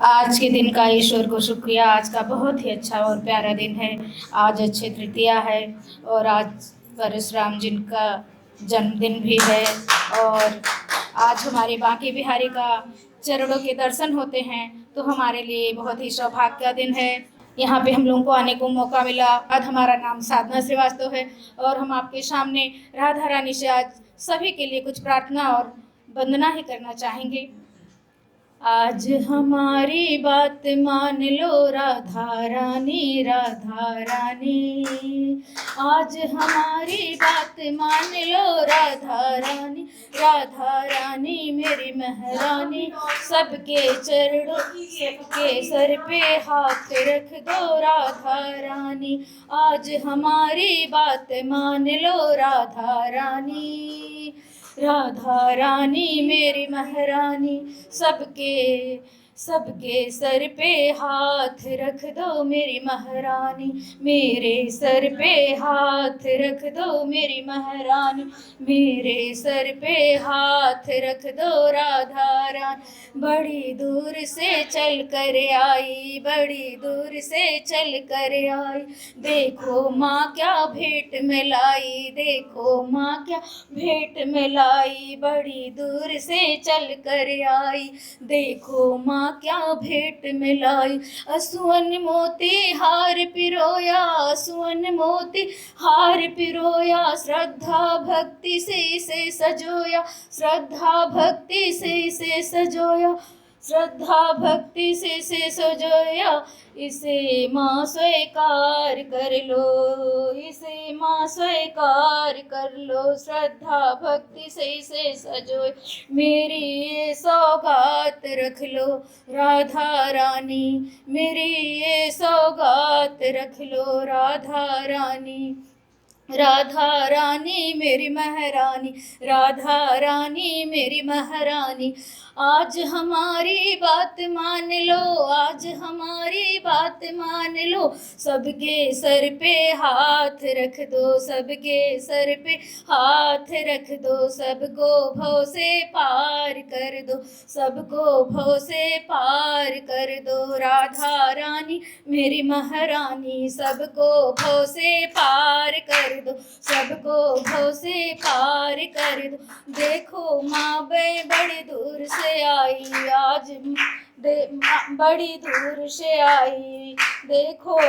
आज के दिन का ईश्वर को शुक्रिया। आज का बहुत ही अच्छा और प्यारा दिन है। आज अक्षय तृतीया है और आज परशुराम जी का जन्मदिन भी है। और आज हमारे बांके बिहारी का चरणों के दर्शन होते हैं, तो हमारे लिए बहुत ही सौभाग्य का दिन है। यहाँ पे हम लोगों को आने को मौका मिला। आज हमारा नाम साधना श्रीवास्तव है और हम आपके सामने राधा रानी से आज सभी के लिए कुछ प्रार्थना और वंदना ही करना चाहेंगे। आज हमारी बात मान लो राधा रानी, राधा रानी। आज हमारी बात मान लो राधा रानी, राधा रानी मेरी महारानी। सबके चरणों सबके सर पे हाथ रख दो राधा रानी। आज हमारी बात मान लो राधा रानी, राधा रानी मेरी महारानी। सबके सबके सर पे हाथ रख दो मेरी महारानी, मेरे सर पे हाथ रख दो मेरी महारानी, मेरे सर पे हाथ रख दो राधा रानी। बड़ी दूर से चल कर आई, बड़ी दूर से चल कर आई। देखो माँ क्या भेंट में लाई, देखो माँ क्या भेंट में लाई। बड़ी दूर से चल कर आई, देखो माँ क्या भेंट में लाई। असुवन मोती हार पिरोया, असुवन मोती हार पिरोया। श्रद्धा भक्ति से इसे सजोया, श्रद्धा भक्ति से इसे सजोया, श्रद्धा भक्ति से इसे सजोया। इसे माँ स्वीकार कर लो, इसे माँ स्वीकार कर लो। श्रद्धा भक्ति से इसे सजो, मेरी ये सौगात रख लो राधा रानी, मेरी ये सौगात रख लो राधा रानी। राधा रानी मेरी महारानी, राधा रानी मेरी महारानी। आज हमारी बात मान लो, आज हमारी बात मान लो। सबके सर पे हाथ रख दो, सबके सर पे हाथ रख दो। सबको भव से पार कर दो, सबको भव से पार कर दो राधा रानी मेरी महारानी। सबको भव से पार कर दो, सबको भव से पार कर दो। देखो माँ बड़ी दूर से आई आज, बड़ी दूर से आई। देखो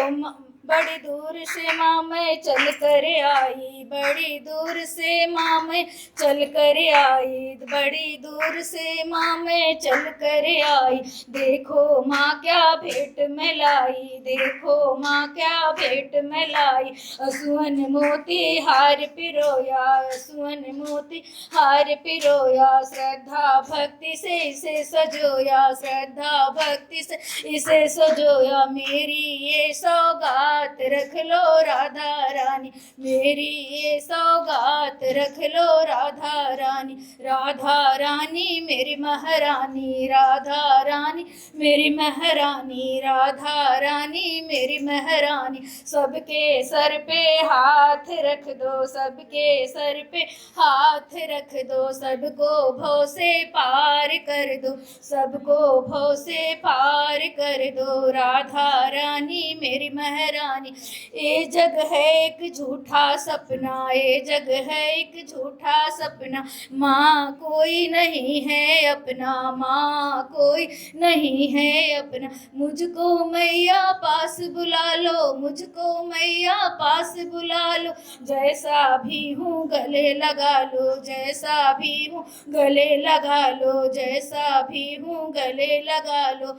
बड़ी दूर से माँ मैं चल कर आई, बड़ी दूर से माँ मैं चल कर आई, बड़ी दूर से माँ मैं चल कर आई। देखो माँ क्या भेंट में लाई, देखो माँ क्या भेंट में लाई। असुवन मोती हार पिरोया, असुवन मोती हार पिरोया। श्रद्धा भक्ति से इसे सजोया, श्रद्धा भक्ति से इसे सजोया। मेरी ये सौगात रख लो राधा रानी, मेरी ये सौगात रख लो राधा रानी। राधा रानी मेरी महारानी, राधा रानी मेरी महारानी, राधा रानी मेरी महारानी। सबके सर पे हाथ रख दो, सबके सर पे हाथ रख दो। सबको भव से पार कर दो, सबको भव से पार कर दो राधा रानी मेरी महारानी। ये जग है एक झूठा सपना, ये जग है एक झूठा सपना। माँ कोई नहीं है अपना, माँ कोई नहीं है अपना। मुझको मैया पास बुला लो, मुझको मैया पास बुला लो। जैसा भी हूँ गले लगा लो, जैसा भी हूँ गले लगा लो, जैसा भी हूँ गले लगा लो।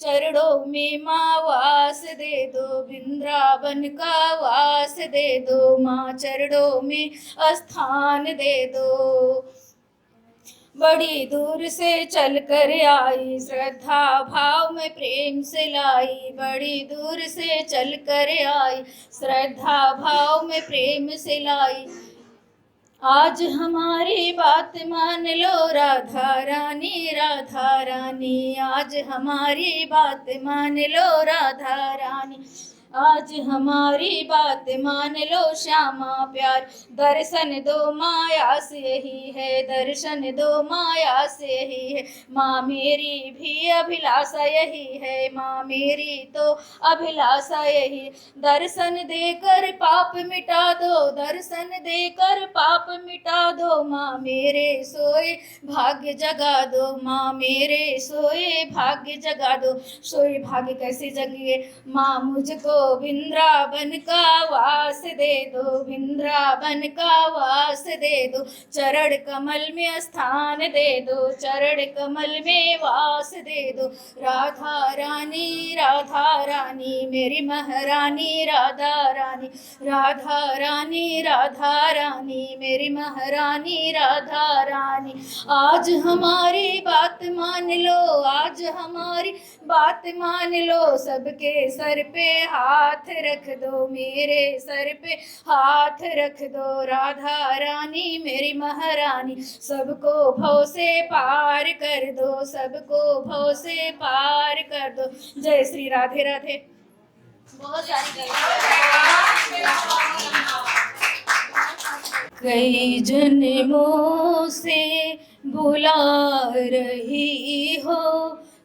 चरणों में माँ वास दे दो, वृंदावन का वास दे दो। माँ चरणों में स्थान दे दो। बड़ी दूर से चल कर आई, श्रद्धा भाव में प्रेम से लाई। बड़ी दूर से चल कर आई, श्रद्धा भाव में प्रेम से लाई। आज हमारी बात मान लो राधा रानी, राधा रानी। आज हमारी बात मान लो राधा रानी, आज हमारी बात मान लो श्यामा प्यार, दर्शन दो माया से यही है, दर्शन दो माया से यही है। माँ मेरी भी अभिलाषा यही है, माँ मेरी तो अभिलाषा यही। दर्शन देकर पाप मिटा दो, दर्शन देकर पाप मिटा दो, माँ मेरे सोए भाग्य जगा दो, माँ मेरे सोए भाग्य जगा दो। सोए भाग्य कैसे जगे माँ, मुझको वृंदावन का वास दे दो, वृंदावन का वास दे दो। चरण कमल में स्थान दे दो, चरण कमल में वास दे दो। राधा रानी, राधा रानी मेरी महारानी, राधा रानी, राधा रानी, राधा रानी मेरी महारानी, राधा रानी। आज हमारी बात मान लो, आज हमारी बात मान लो, सबके सर पे हाथ रख दो, मेरे सर पे हाथ रख दो। राधा रानी मेरी महारानी, सबको भव से पार कर दो, सबको भव से पार कर दो। जय श्री राधे राधे। बहुत सारी कई जन्मों से बुला रही हो,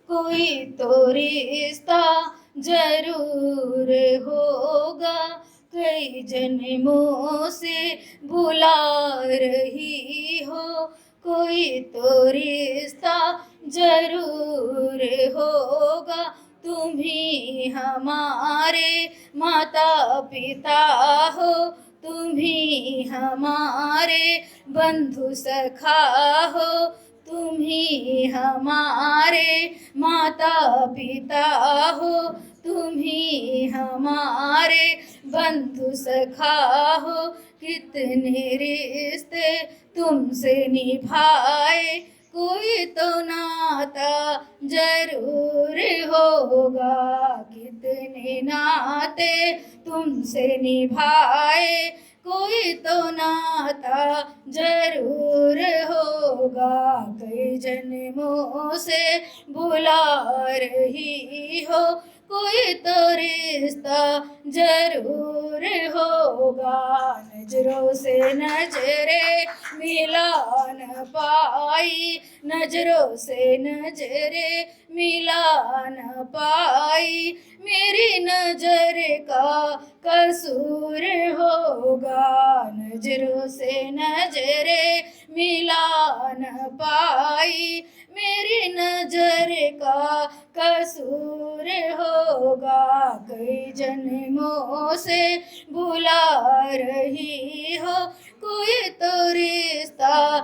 कोई तो रिश्ता जरूर होगा। कई जन्मों से बुला रही हो, कोई तो रिश्ता जरूर होगा। तुम ही हमारे माता पिता हो, तुम ही हमारे बंधु सखा हो, तुम ही हमारे माता पिता हो, तुम ही हमारे बंधु सखा हो। कितने रिश्ते तुमसे निभाए, कोई तो नाता जरूर होगा। कितने नाते तुमसे निभाए, कोई तो नाता जरूर होगा। कई जन्मों से बुला रही हो, कोई तो रिश्ता जरूर होगा। नजरों से नजरे मिला न पाई, नजरों से नजरे मिला न पाई, मेरी नजर का कसूर होगा। नजरों से नजरे मिला न पाई, मेरी नजर का कसूर होगा। कई जन्मों से बुला रही हो, कोई तो रिश्ता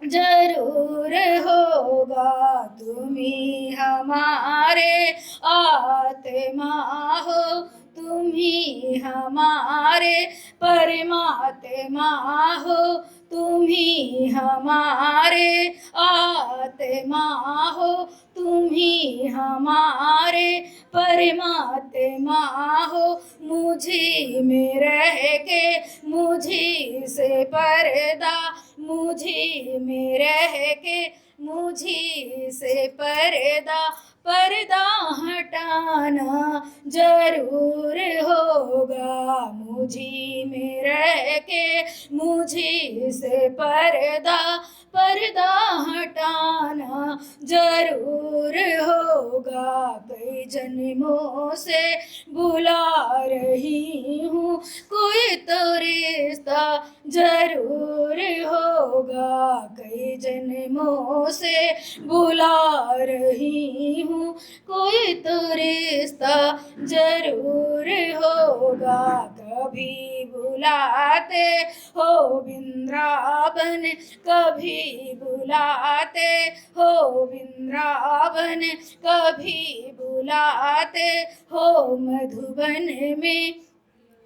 जरूर होगा। तुम ही हमारे आत्मा हो, तुम ही हमारे परमात्मा हो, तुम ही हमारे आत्मा हो, तुम ही हमारे परमात्मा हो। मुझी में रह के मुझी से पर्दा, मुझी में रह के मुझी से पर्दा, पर्दा हटाना जरूर होगा। मुझी में रह के मुझी से पर्दा, पर्दा हटाना जरूर होगा। कई जन्मों से बुला रही हूँ, कोई तो रिश्ता जरूर होगा। कई जन्मों से बुला रही हूँ, कोई तो रिश्ता जरूर होगा। कभी बुलाते हो वृंदावन, कभी बुलाते हो वृंदावन, कभी बुलाते हो मधुबन में।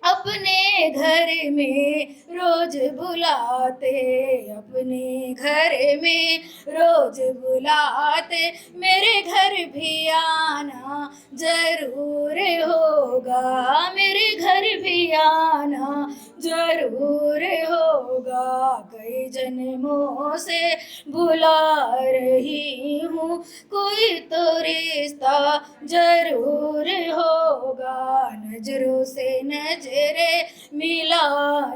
अपने घर में रोज बुलाते, अपने घर में रोज बुलाते, मेरे घर भी आना जरूर होगा। मेरे घर भी आना जरूर होगा। कई जन्मों से बुला रही हूँ, कोई तो रिश्ता जरूर होगा। नजरों से नजरें मिला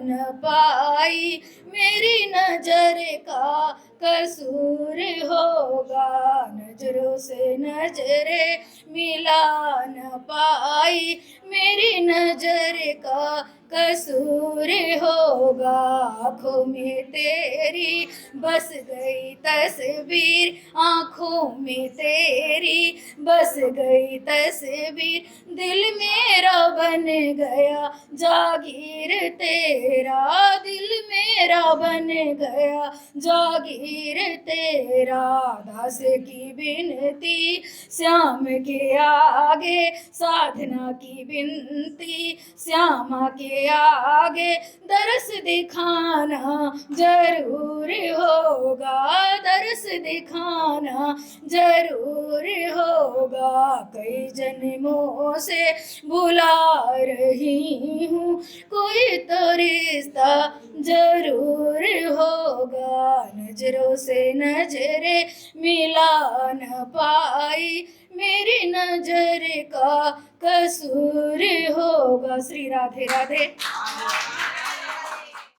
न पाई, मेरी नजर का कसूर होगा। नजरों से नजरें मिला न पाई, मेरी नजर का कसूर होगा। आँखों में तेरी बस गई तस्वीर, आँखों में तेरी बस गई तस्वीर, दिल मेरा बन गया जागीर तेरा, दिल मेरा बन गया जागीर तेरा। दास की बिनती श्याम के आगे, साधना की बिनती श्यामा के आगे, दरस दिखाना जरूर होगा, दरस दिखाना जरूर होगा। कई जन्मों से बुला रही हूँ, कोई तो रिश्ता जरूर होगा। नजरों से नजरें मिला न पाई, मेरी नजर का कसूर होगा। श्री राधे राधे।